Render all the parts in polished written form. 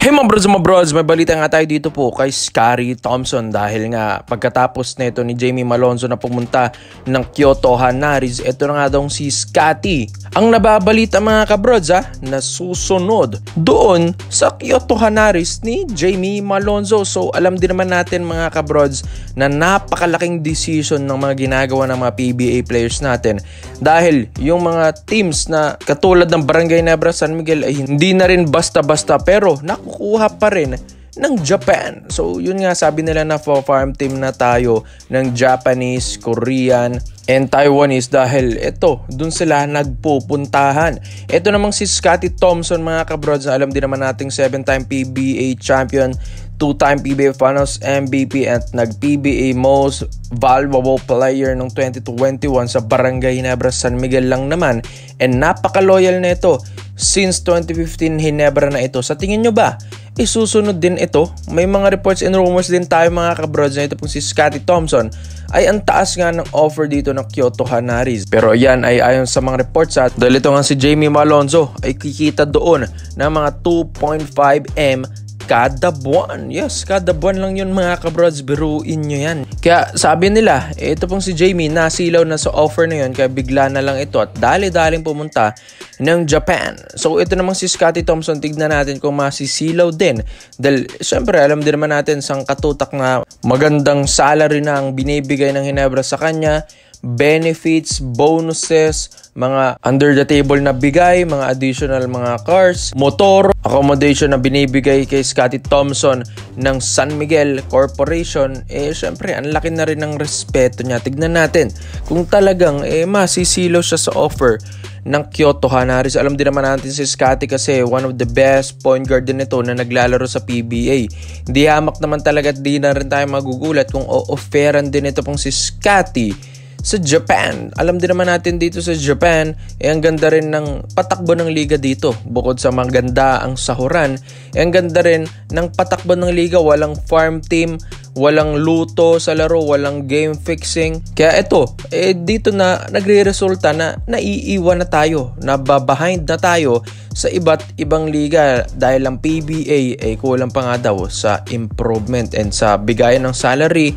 Hey mga brods, may balita nga tayo dito po kay Scottie Thompson dahil nga pagkatapos nito ni Jamie Malonzo na pumunta ng Kyoto Hanaris, ito na nga daw si Scottie ang nababalita mga kabrods na susunod doon sa Kyoto Hanaris ni Jamie Malonzo. So alam din naman natin mga kabrods na napakalaking decision ng mga ginagawa ng mga PBA players natin dahil yung mga teams na katulad ng Barangay Nebra San Miguel ay hindi na rin basta-basta pero nakukuha pa rin ng Japan. So yun nga, sabi nila na farm team na tayo ng Japanese, Korean, and Taiwanese dahil ito, dun sila nagpupuntahan. Ito namang si Scottie Thompson mga kabrods na alam din naman nating 7-time PBA champion, 2-time PBA Finals MVP at nag-PBA Most Valuable Player noong 2021 sa Barangay Nebra San Miguel lang naman, and napaka-loyal na ito since 2015 Hinebra na ito. Sa tingin nyo ba isusunod din ito? May mga reports and rumors din tayo mga kabrods na ito pong si Scottie Thompson ay ang taas nga ng offer dito ng Kyoto Hanaris. Pero yan ay ayon sa mga reports dahil ito nga si Jamie Malonzo ay kikita doon ng mga 2.5M kada buwan. Yes, kada buwan lang yun mga kabrods, biruin nyo yan. Kaya sabi nila, ito pong si Jamie nasilaw na sa offer na yun kaya bigla na lang ito at dali-daling pumunta ng Japan. So ito namang si Scottie Thompson, tignan natin kung masisilaw din dahil syempre alam din naman natin sang katutak na magandang salary na ang binibigay ng Hinebra sa kanya, benefits, bonuses, mga under the table na bigay, mga additional mga cars, motor, accommodation na binibigay kay Scottie Thompson ng San Miguel Corporation. Syempre ang laki na rin ng respeto niya. Tignan natin kung talagang masisilaw siya sa offer ng Kyoto Hanaris. Alam din naman natin si Scottie kasi one of the best point guard din ito na naglalaro sa PBA. Hindi hamak naman talaga at di na rin tayo magugulat kung o-offeran din ito pong si Scottie sa Japan. Alam din naman natin dito sa Japan, ang ganda rin ng patakbo ng liga dito. Bukod sa maganda ang sahuran, ang ganda rin ng patakbo ng liga. Walang farm team, walang luto sa laro, walang game fixing. Kaya ito, dito na nagre-resulta na naiiwan na tayo, nababehind na tayo sa iba't ibang liga dahil ang PBA ay kulang pa nga daw sa improvement and sa bigayan ng salary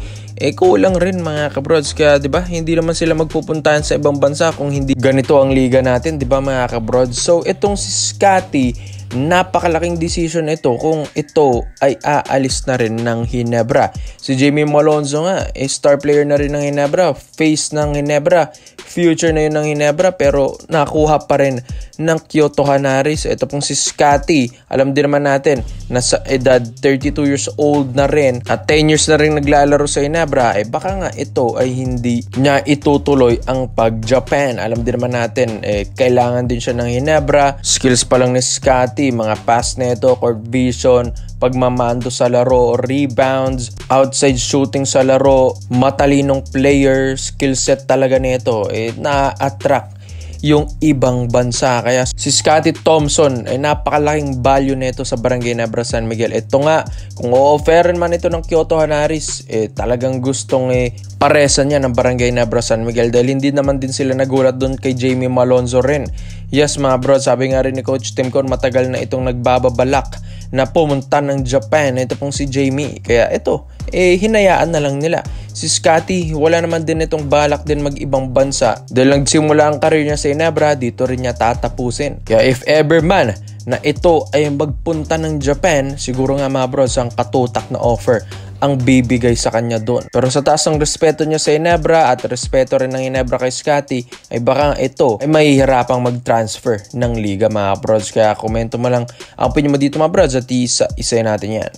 kulang rin mga kabrods. Kaya 'di ba, hindi naman sila magpupuntahan sa ibang bansa kung hindi ganito ang liga natin, 'di ba mga kabrods? So itong si Scottie, napakalaking decision ito kung ito ay aalis na rin ng Hinebra. Si Jamie Malonzo nga, star player na rin ng Hinebra, face ng Hinebra, future na yun ng Hinebra, pero nakuha pa rin ng Kyoto Hanaris. Ito pong si Scottie, alam din naman natin, nasa edad 32 years old na rin at 10 years na rin naglalaro sa Hinebra, baka nga ito ay hindi niya itutuloy ang pag-Japan. Alam din naman natin, kailangan din siya ng Hinebra. Skills pa lang ni Scottie, mga pass neto, court vision, pagmamando sa laro, rebounds, outside shooting sa laro, matalinong player, skill set talaga nito, na-attract yung ibang bansa. Kaya si Scottie Thompson ay napakalaking value nito sa Barangay Nebra San Miguel. Ito nga, kung o-offeran man ito ng Kyoto Hanaris, talagang gustong paresan niya ng Barangay Nebra San Miguel dahil hindi naman din sila nagulat doon kay Jamie Malonzo rin. Yes mga bro, sabi nga rin ni Coach Tim Con, matagal na itong nagbababalak na pumunta ng Japan. Ito pong si Jamie. Kaya ito, hinayaan na lang nila. Si Scottie, wala naman din itong balak din mag-ibang bansa. Dahil nagsimula ang karir niya sa Hinebra, dito rin niya tatapusin. Kaya if ever man na ito ay magpunta ng Japan, siguro nga mga bro, ang katutak na offer ang bibigay sa kanya doon. Pero sa taas ng respeto niya sa Hinebra at respeto rin ng Hinebra kay Scottie, ay baka ito ay mahihirapang mag-transfer ng liga mga brods. Kaya komento mo lang ang opinion mo dito mga brods at isa natin yan.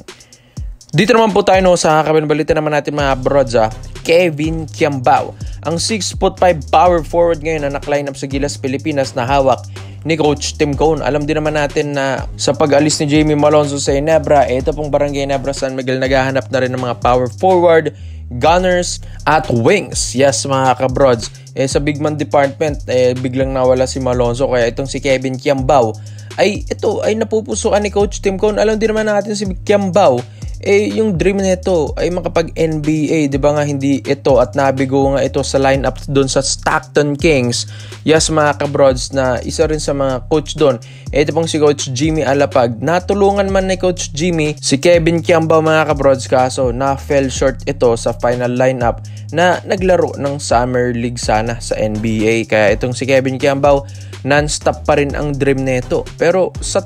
Dito naman po tayo sa kabilang naman natin mga brods, Kevin Kiambao, ang 6'5" power forward ngayon na naka-line up sa Gilas Pilipinas na hawak ni Coach Tim Con. Alam din naman natin na sa pag-alis ni Jamie Malonzo sa Hinebra, ito pong Barangay Nebra San Miguel naghahanap na rin ng mga power forward, gunners at wings. Yes mga kabrods, sa big man department biglang nawala si Malonzo, kaya itong si Kevin Kiambao ay ito ay napupusuan ni Coach Tim Con. Alam din naman natin si Kiambao yung dream nito ay makapag-NBA, 'di ba nga hindi ito at nabigo nga ito sa lineup doon sa Stockton Kings. Yes mga kabrods, na isa rin sa mga coach doon. Ito pong si Coach Jimmy Alapag. Natulungan man ni Coach Jimmy si Kevin Kiambao mga kabrods, kaso na fell short ito sa final lineup na naglaro ng Summer League sana sa NBA. Kaya itong si Kevin Kiambao, non-stop pa rin ang dream nito. Pero sa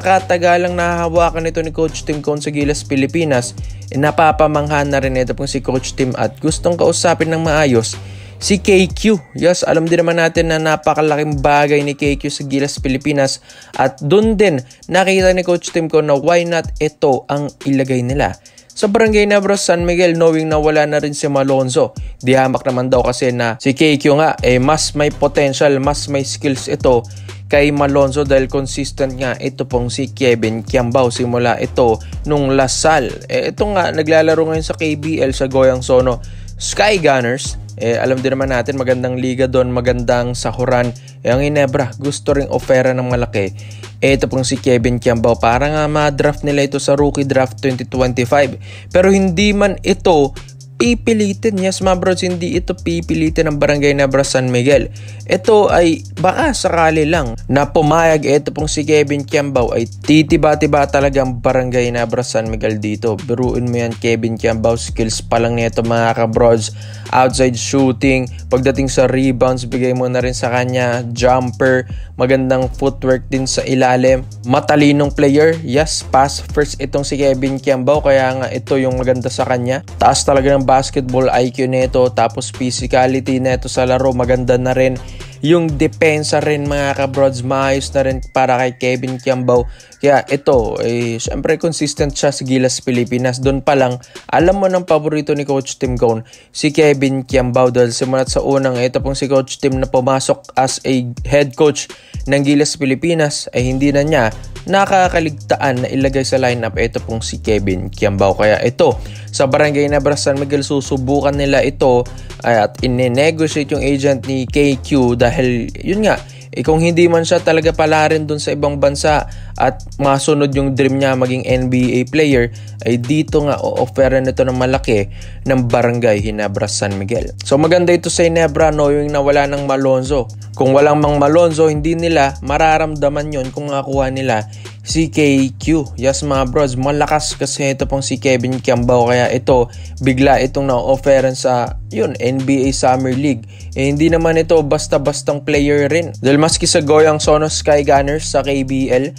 katagalang nahahawakan nito ni Coach Tim Cone sa Gilas Pilipinas, napapamangha na rin ito pong si Coach Tim at gustong kausapin ng maayos si KQ. Yes, alam din naman natin na napakalaking bagay ni KQ sa Gilas Pilipinas at dun din nakita ni Coach Tim Cone na why not ito ang ilagay nila sa Barangay Nebra San Miguel, knowing na wala na rin si Malonzo. Di hamak naman daw kasi na si KQ nga mas may potential, mas may skills ito kay Malonzo dahil consistent nga ito pong si Kevin Kiambao simula ito nung Lasal. Ito nga naglalaro ngayon sa KBL sa Goyang Sono Sky Gunners. Alam din naman natin magandang liga doon, magandang sahuran. Ang Ginebra gusto ring ofera ng malaki. Ito pong si Kevin Kiambao, para nga ma-draft nila ito sa rookie draft 2025. Pero hindi man ito pipilitin. Yes mga bros, hindi ito pipilitin ng Barangay Nebra San Miguel. Ito ay baka sakali lang na pumayag ito pong si Kevin Kiambao ay titiba-tiba talaga ang Barangay Nebra San Miguel dito. Biruin mo yan, Kevin Kiambao, skills pa lang nito mga kabrods. Outside shooting, pagdating sa rebounds, bigay mo na rin sa kanya. Jumper, magandang footwork din sa ilalim. Matalinong player, yes, pass first itong si Kevin Kiambao, kaya nga ito yung maganda sa kanya. Taas talaga ng basketball IQ nito, tapos physicality nito sa laro, maganda na rin. Yung depensa rin mga kabrods, maayos na rin para kay Kevin Kiambao. Kaya ito, syempre consistent siya sa Gilas Pilipinas. Doon pa lang, alam mo ng paborito ni Coach Tim Cone, si Kevin Kiambao. Dahil simulat sa unang, ito pong si Coach Tim na pumasok as a head coach ng Gilas Pilipinas, ay hindi na niya nakakaligtaan na ilagay sa lineup ito pong si Kevin Kiambao. Kaya ito, sa Barangay Nebra San Miguel, susubukan nila ito at ine-negotiate yung agent ni KQ dahil yun nga, kung hindi man siya talaga pala rin dun sa ibang bansa at masunod yung dream niya maging NBA player, ay dito nga o-offeran nito ng malaki ng Barangay Ginebra San Miguel. So maganda ito sa Ginebra, knowing na wala ng Malonzo. Kung walang mang Malonzo, hindi nila mararamdaman yon kung nakuha nila si KQ. Yes mga bros, malakas kasi ito pong si Kevin Kiambao, kaya ito bigla itong na-offeran sa NBA Summer League. Hindi naman ito basta-bastang player rin. Dahil maski sa Goyang Sono Sky Gunners sa KBL,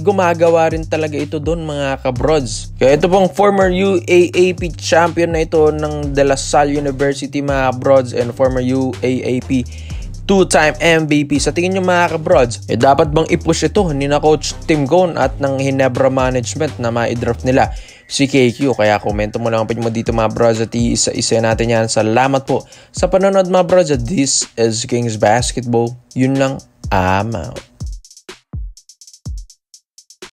gumagawa rin talaga ito doon mga kabrods. Kaya ito pong former UAAP champion na ito ng De La Salle University mga kabrods and former UAAP two-time MVP. Sa tingin nyo mga kabrods, dapat bang i-push ito ni na Coach Tim Cone at ng Ginebra Management na ma-draft nila si KQ? Kaya komento mo lang mo dito mga brods at isa-isa natin yan. Salamat po sa panonood mga brods. This is Kings Basketball. Yun lang, I'm out.